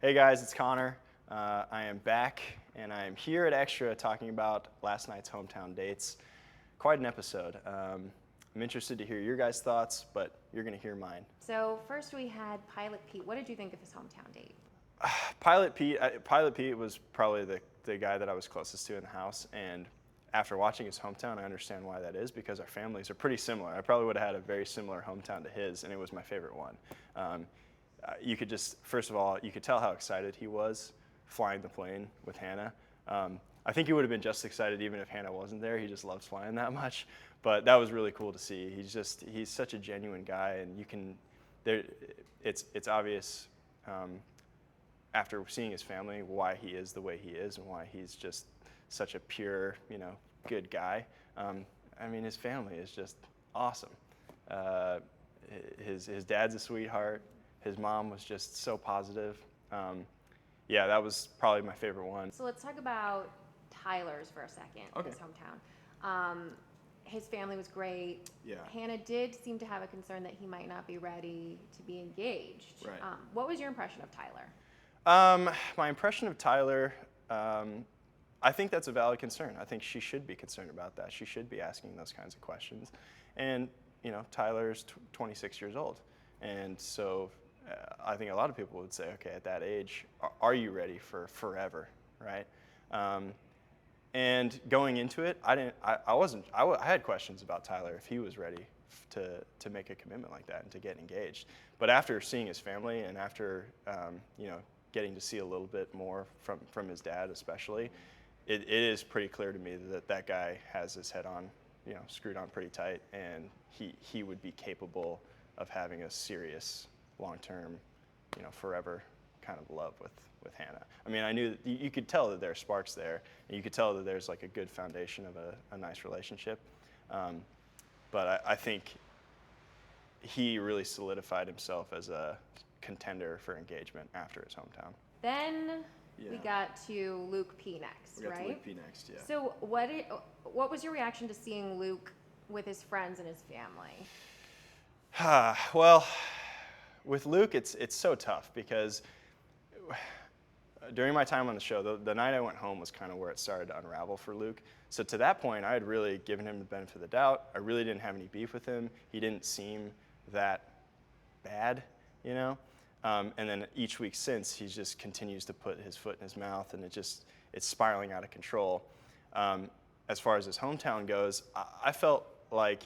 Hey guys, it's Connor. I am back, and I am here at Extra talking about last night's hometown dates. Quite an episode. I'm interested to hear your guys' thoughts, but you're going to hear mine. So first we had Pilot Pete. What did you think of his hometown date? Pilot Pete was probably the guy that I was closest to in the house, and after watching his hometown, I understand why that is, because our families are pretty similar. I probably would have had a very similar hometown to his, and it was my favorite one. You could just, first of all, you could tell how excited he was flying the plane with Hannah. I think he would have been just excited even if Hannah wasn't there. He just loves flying that much. But that was really cool to see. He's such a genuine guy, and it's obvious after seeing his family why he is the way he is and why he's just such a pure, good guy. His family is just awesome. His dad's a sweetheart. His mom was just so positive. That was probably my favorite one. So let's talk about Tyler's for a second, Okay. his hometown. His family was great. Yeah. Hannah did seem to have a concern that he might not be ready to be engaged. Right. What was your impression of Tyler? My impression of Tyler, I think that's a valid concern. I think she should be concerned about that. She should be asking those kinds of questions. And, Tyler's 26 years old. And so I think a lot of people would say, okay, at that age, are you ready for forever, right? And going into it, I had questions about Tyler if he was ready to make a commitment like that and to get engaged. But after seeing his family and after, getting to see a little bit more from his dad especially, it is pretty clear to me that guy has his head on, screwed on pretty tight, and he would be capable of having a serious, long-term, forever kind of love with Hannah. I knew that you could tell that there are sparks there, and you could tell that there's like a good foundation of a nice relationship. But I think he really solidified himself as a contender for engagement after his hometown. Then we Yeah. got to Luke P next, We got right? to Luke P next, yeah. So what was your reaction to seeing Luke with his friends and his family? Well, with Luke, it's so tough because during my time on the show, the night I went home was kind of where it started to unravel for Luke. So to that point, I had really given him the benefit of the doubt. I really didn't have any beef with him. He didn't seem that bad, And then each week since, he just continues to put his foot in his mouth, and it's spiraling out of control. As far as his hometown goes, I felt like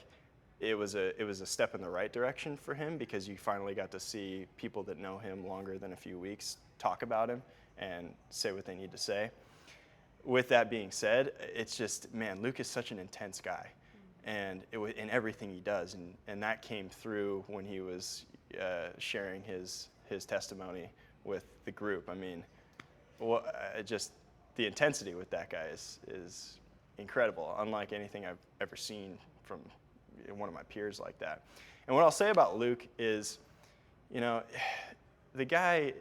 it was a step in the right direction for him, because you finally got to see people that know him longer than a few weeks talk about him and say what they need to say. With that being said, it's just, man, Luke is such an intense guy, and in everything he does, and that came through when he was sharing his testimony with the group. Just the intensity with that guy is incredible, unlike anything I've ever seen from one of my peers like that. And what I'll say about Luke is, the guy,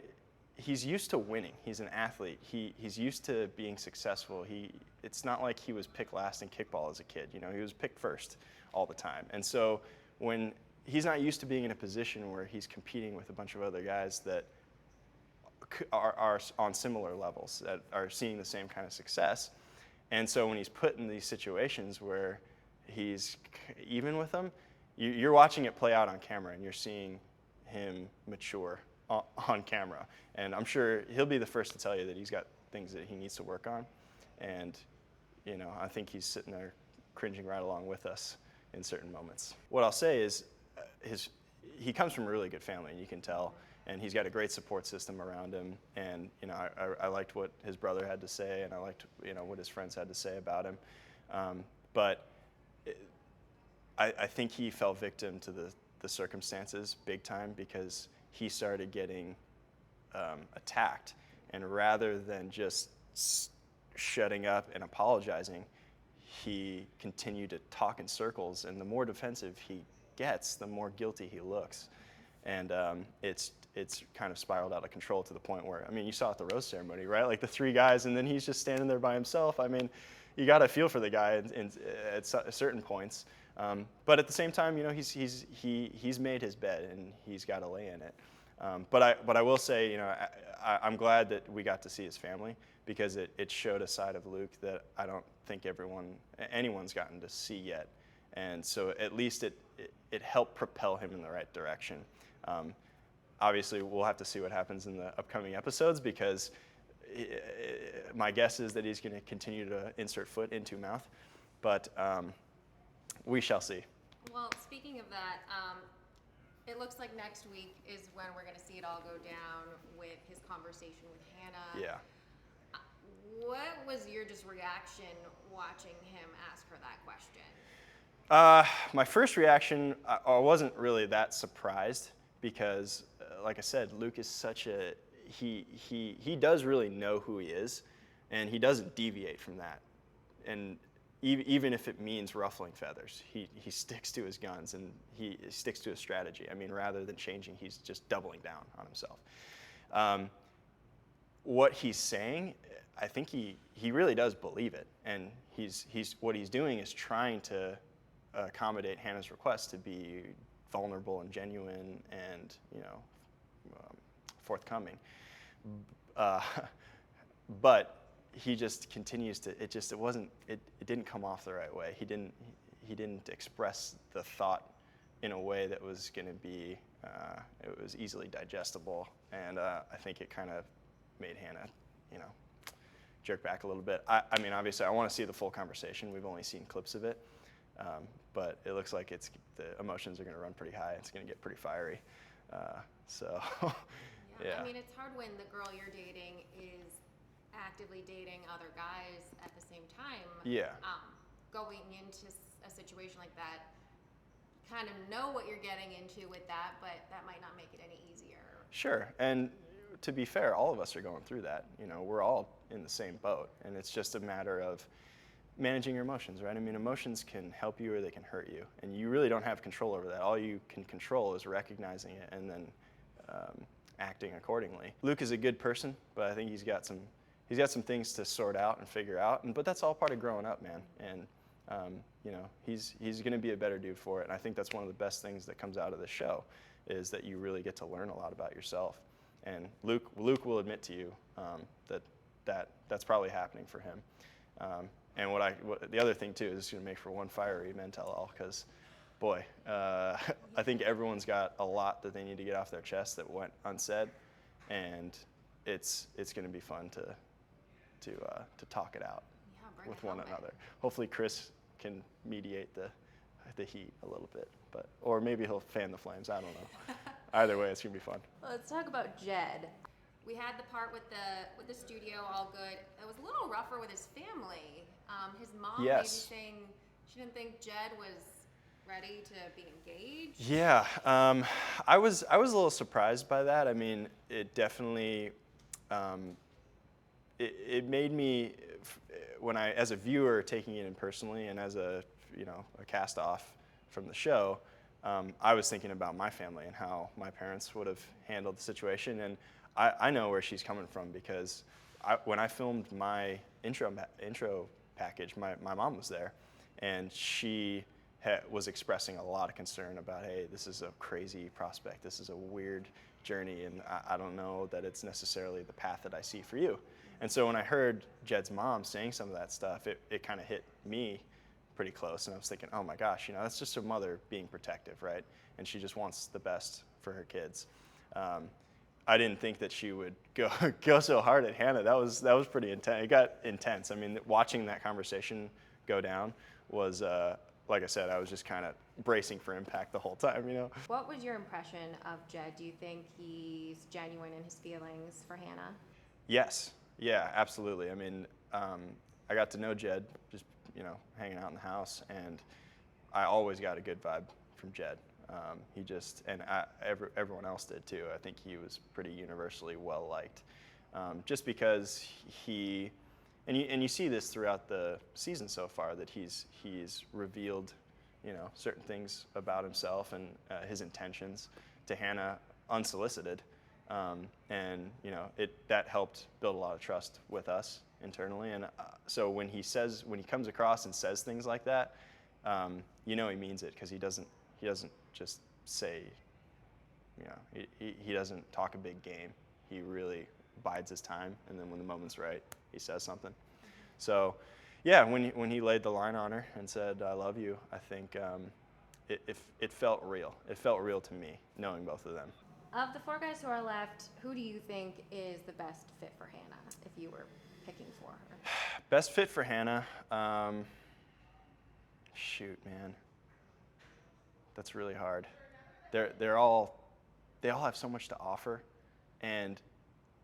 he's used to winning. He's an athlete. He's used to being successful. It's not like he was picked last in kickball as a kid. He was picked first all the time. And so when he's not used to being in a position where he's competing with a bunch of other guys that are on similar levels, that are seeing the same kind of success. And so when he's put in these situations where he's even with them, you're watching it play out on camera, and you're seeing him mature on camera. And I'm sure he'll be the first to tell you that he's got things that he needs to work on. And, I think he's sitting there cringing right along with us in certain moments. What I'll say is he comes from a really good family, and you can tell. And he's got a great support system around him. And, I liked what his brother had to say, and I liked, what his friends had to say about him. But I think he fell victim to the circumstances big time, because he started getting attacked. And rather than just shutting up and apologizing, he continued to talk in circles. And the more defensive he gets, the more guilty he looks. And it's kind of spiraled out of control to the point where, you saw at the rose ceremony, right? Like the three guys, and then he's just standing there by himself. You got to feel for the guy at certain points. But at the same time, he's made his bed, and he's got to lay in it. But I will say, I'm glad that we got to see his family, because it showed a side of Luke that I don't think anyone's gotten to see yet. And so at least it helped propel him in the right direction. Obviously, we'll have to see what happens in the upcoming episodes, because my guess is that he's going to continue to insert foot into mouth. But we shall see. Well, speaking of that, it looks like next week is when we're going to see it all go down with his conversation with Hannah. Yeah. What was your just reaction watching him ask her that question? My first reaction, I wasn't really that surprised, because, like I said, Luke is such a he does really know who he is, and he doesn't deviate from that. And even if it means ruffling feathers, he sticks to his guns, and he sticks to his strategy. I mean, rather than changing, he's just doubling down on himself. What he's saying, I think he really does believe it, and what he's doing is trying to accommodate Hannah's request to be vulnerable and genuine and forthcoming. But he just continues to. It didn't come off the right way. He didn't express the thought in a way that was going to be. It was easily digestible, and I think it kind of made Hannah, jerk back a little bit. I mean, obviously, I want to see the full conversation. We've only seen clips of it, but it looks like the emotions are going to run pretty high. It's going to get pretty fiery. Yeah. I mean, it's hard when the girl you're dating is actively dating other guys at the same time. Yeah. Going into a situation like that, kind of know what you're getting into with that, but that might not make it any easier. Sure, and to be fair, all of us are going through that. We're all in the same boat, and it's just a matter of managing your emotions, right? I mean, emotions can help you or they can hurt you, and you really don't have control over that. All you can control is recognizing it and then acting accordingly. Luke is a good person, but I think he's got some things to sort out and figure out. But that's all part of growing up, man. And he's going to be a better dude for it. And I think that's one of the best things that comes out of this show, is that you really get to learn a lot about yourself. And Luke will admit to you that's probably happening for him. And the other thing too is it's going to make for one fiery men tell all, because boy, I think everyone's got a lot that they need to get off their chest that went unsaid, and it's going to be fun to talk it out with one another. Hopefully Chris can mediate the heat a little bit, or maybe he'll fan the flames. I don't know. Either way, it's going to be fun. Let's talk about Jed. We had the part with the studio all good. It was a little rougher with his family. His mom maybe saying she didn't think Jed was ready to be engaged. Yeah, I was a little surprised by that. I mean, it definitely it made me, when I, as a viewer, taking it in personally, and as a cast off from the show, I was thinking about my family and how my parents would have handled the situation. And I know where she's coming from, because when I filmed my intro package, my mom was there, and she was expressing a lot of concern about, hey, this is a crazy prospect, this is a weird journey, and I don't know that it's necessarily the path that I see for you. And so when I heard Jed's mom saying some of that stuff, it kind of hit me pretty close, and I was thinking, oh my gosh, that's just a mother being protective, right? And she just wants the best for her kids. I didn't think that she would go so hard at Hannah. That was pretty intense. It got intense. I mean, watching that conversation go down was, like I said, I was just kind of bracing for impact the whole time, What was your impression of Jed? Do you think he's genuine in his feelings for Hannah? Yes. Yeah, absolutely. I mean, I got to know Jed just, hanging out in the house, and I always got a good vibe from Jed. He just, and everyone else did too. I think he was pretty universally well liked, just because and you see this throughout the season so far, that he's revealed, certain things about himself and his intentions to Hannah unsolicited, and that helped build a lot of trust with us internally. And so when he comes across and says things like that, he means it, because he doesn't just say you know, he doesn't talk a big game. He really bides his time, and then when the moment's right, he says something. So, yeah, when he laid the line on her and said, "I love you," I think it felt real. It felt real to me, knowing both of them. Of the 4 guys who are left, who do you think is the best fit for Hannah, if you were picking for her? Best fit for Hannah? Shoot, man. That's really hard. They all have so much to offer, and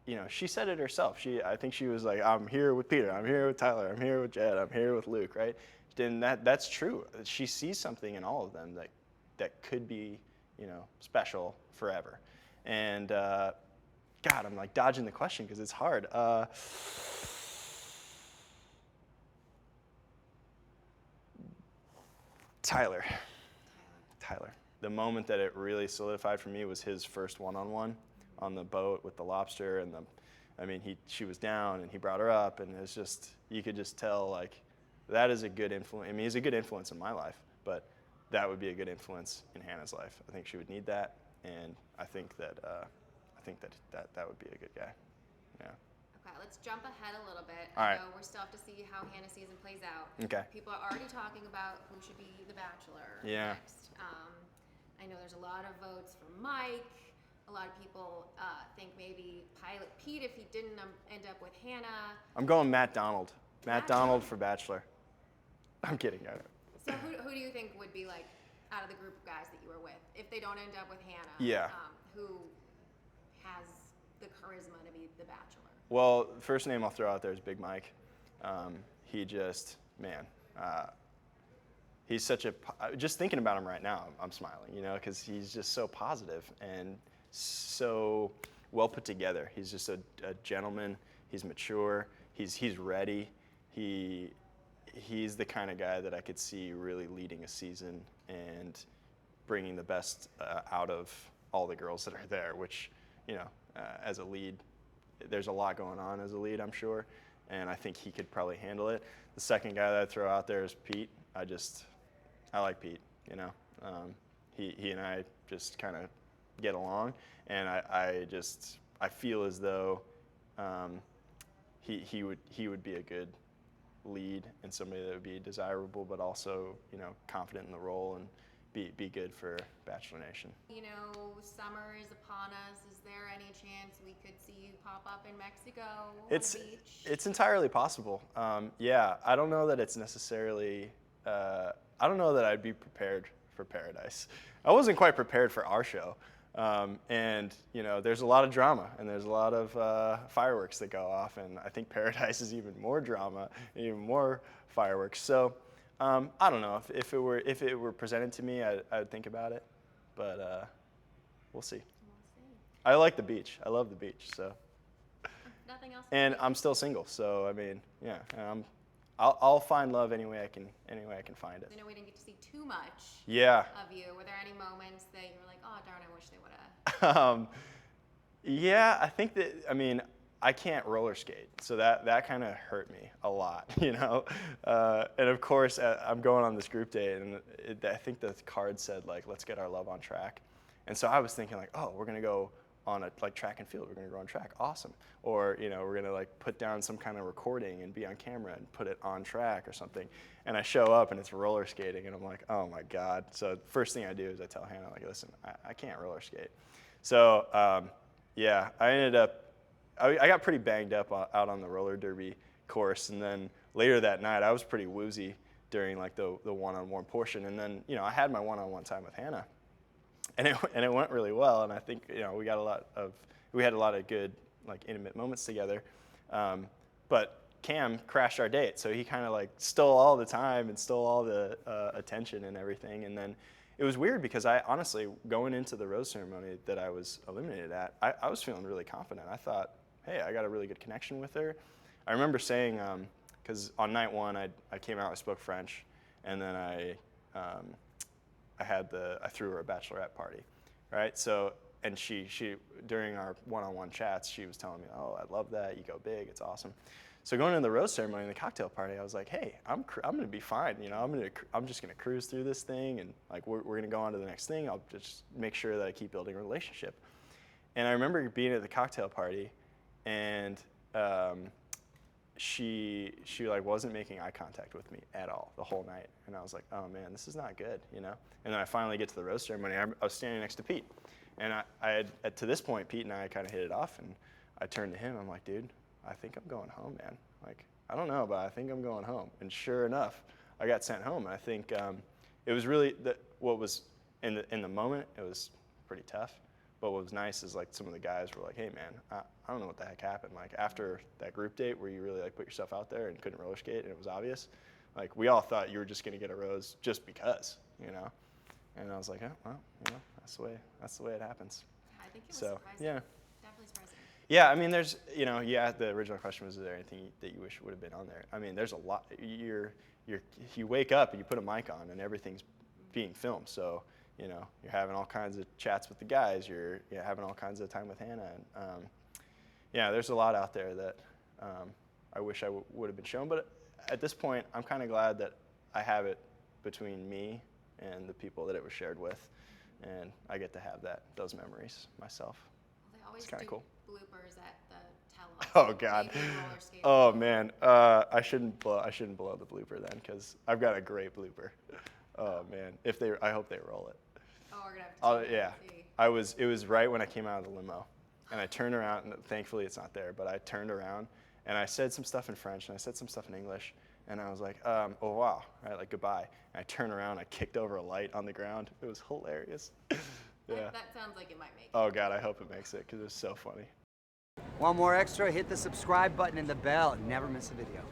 you know, she said it herself. I think she was like, "I'm here with Peter. I'm here with Tyler. I'm here with Jed. I'm here with Luke." Right? And that's true. She sees something in all of them that could be, you know, special forever. And God, I'm like dodging the question because it's hard. Tyler. The moment that it really solidified for me was his first one-on-one on the boat with the lobster, and she was down and he brought her up, and it's just, you could just tell, like, that is a good influence. I mean, he's a good influence in my life, but that would be a good influence in Hannah's life. I think she would need that, and I think that would be a good guy. Yeah. Okay, let's jump ahead a little bit. All right. I know we still have to see how Hannah's season plays out. Okay. People are already talking about who should be the Bachelor next. I know there's a lot of votes for Mike. A lot of people think maybe Pilot Pete if he didn't end up with Hannah. I'm going Matt Donald. Matt Donald for Bachelor. I'm kidding. So who do you think would be, like, out of the group of guys that you were with, if they don't end up with Hannah? Yeah. Who has the charisma to be the Bachelor? Well, the first name I'll throw out there is Big Mike. He just, man, he's such just thinking about him right now, I'm smiling, you know, because he's just so positive and so well put together. He's just a gentleman. He's mature. He's ready. He's the kind of guy that I could see really leading a season and bringing the best out of all the girls that are there, which, you know, as a lead, there's a lot going on as a lead, I'm sure, and I think he could probably handle it. The second guy that I'd throw out there is Pete. I like Pete, you know. He and I just kind of get along, and I feel as though he would be a good lead and somebody that would be desirable, but also, you know, confident in the role and be good for Bachelor Nation. You know, summer is upon us. Is there any chance we could see you pop up in Mexico on the beach? It's entirely possible. Yeah, I don't know that it's necessarily. I don't know that I'd be prepared for Paradise. I wasn't quite prepared for our show. And, you know, there's a lot of drama and there's a lot of fireworks that go off, and I think Paradise is even more drama, even more fireworks. So I don't know if it were presented to me, I'd think about it, but we'll see. I like the beach. I love the beach. So. Nothing else. And I'm still single, so I mean, yeah, I'll find love any way I can find it. I know we didn't get to see too much. Yeah. Of you. Were there any moments that you were like, oh darn, I wish they would have? Yeah, I think that, I mean, I can't roller skate, so that kind of hurt me a lot, you know. And of course, I'm going on this group date, and I think the card said, like, let's get our love on track. And so I was thinking, like, oh, we're gonna go on a, like, track and field. We're gonna go on track, awesome. Or, you know, we're gonna, like, put down some kind of recording and be on camera and put it on track or something. And I show up and it's roller skating, and I'm like, oh my God. So first thing I do is I tell Hannah, like, listen, I can't roller skate. So yeah, I ended up, I got pretty banged up out on the roller derby course, and then later that night I was pretty woozy during, like, the one-on-one portion, and then, you know, I had my one-on-one time with Hannah, and it went really well, and I think, you know, we had a lot of good, like, intimate moments together, but Cam crashed our date, so he kind of, like, stole all the time and stole all the attention and everything, and then it was weird because I honestly, going into the rose ceremony that I was eliminated at, I was feeling really confident. I thought, hey, I got a really good connection with her. I remember saying, because on night one I came out, I spoke French, and then I threw her a bachelorette party, right? So and she during our one-on-one chats, she was telling me, oh, I love that, you go big, it's awesome. So going into the rose ceremony and the cocktail party, I was like, hey, I'm gonna be fine, you know, I'm just gonna cruise through this thing, and like we're gonna go on to the next thing. I'll just make sure that I keep building a relationship. And I remember being at the cocktail party, and she like wasn't making eye contact with me at all the whole night, and I was like, oh man, this is not good, you know. And then I finally get to the rose ceremony. I was standing next to Pete, and I had to this point, Pete and I kind of hit it off, and I turned to him. I'm like, dude, I think I'm going home, man. Like, I don't know, but I think I'm going home. And sure enough, I got sent home. And I think it was really what was in the moment. It was pretty tough. But what was nice is like some of the guys were like, hey man, I don't know what the heck happened. Like after that group date where you really like put yourself out there and couldn't roller skate and it was obvious, like we all thought you were just gonna get a rose just because, you know. And I was like, oh, well, you know, that's the way it happens. Yeah, I think it was surprising. Yeah. Definitely surprising. Yeah, I mean, there's, you know, yeah. The original question was, is there anything that you wish would have been on there? I mean, there's a lot. You wake up and you put a mic on and everything's being filmed. So, you know, you're having all kinds of chats with the guys. You're having all kinds of time with Hannah. And yeah, there's a lot out there that I wish I would have been shown. But at this point, I'm kind of glad that I have it between me and the people that it was shared with, and I get to have those memories myself. Well, they always it's kind of cool. Bloopers at the tell-off. Oh God. Oh man. I shouldn't blow the blooper then, because I've got a great blooper. Oh man. I hope they roll it. Oh, we're gonna have to. Yeah. It was right when I came out of the limo, and I turned around, and thankfully it's not there, but I turned around and I said some stuff in French and I said some stuff in English, and I was like, au revoir, right, like goodbye. And I turned around, I kicked over a light on the ground. It was hilarious. Yeah. That sounds like it might make it. Oh God, I hope it makes it, because it was so funny. Want more extra? Hit the subscribe button and the bell and never miss a video.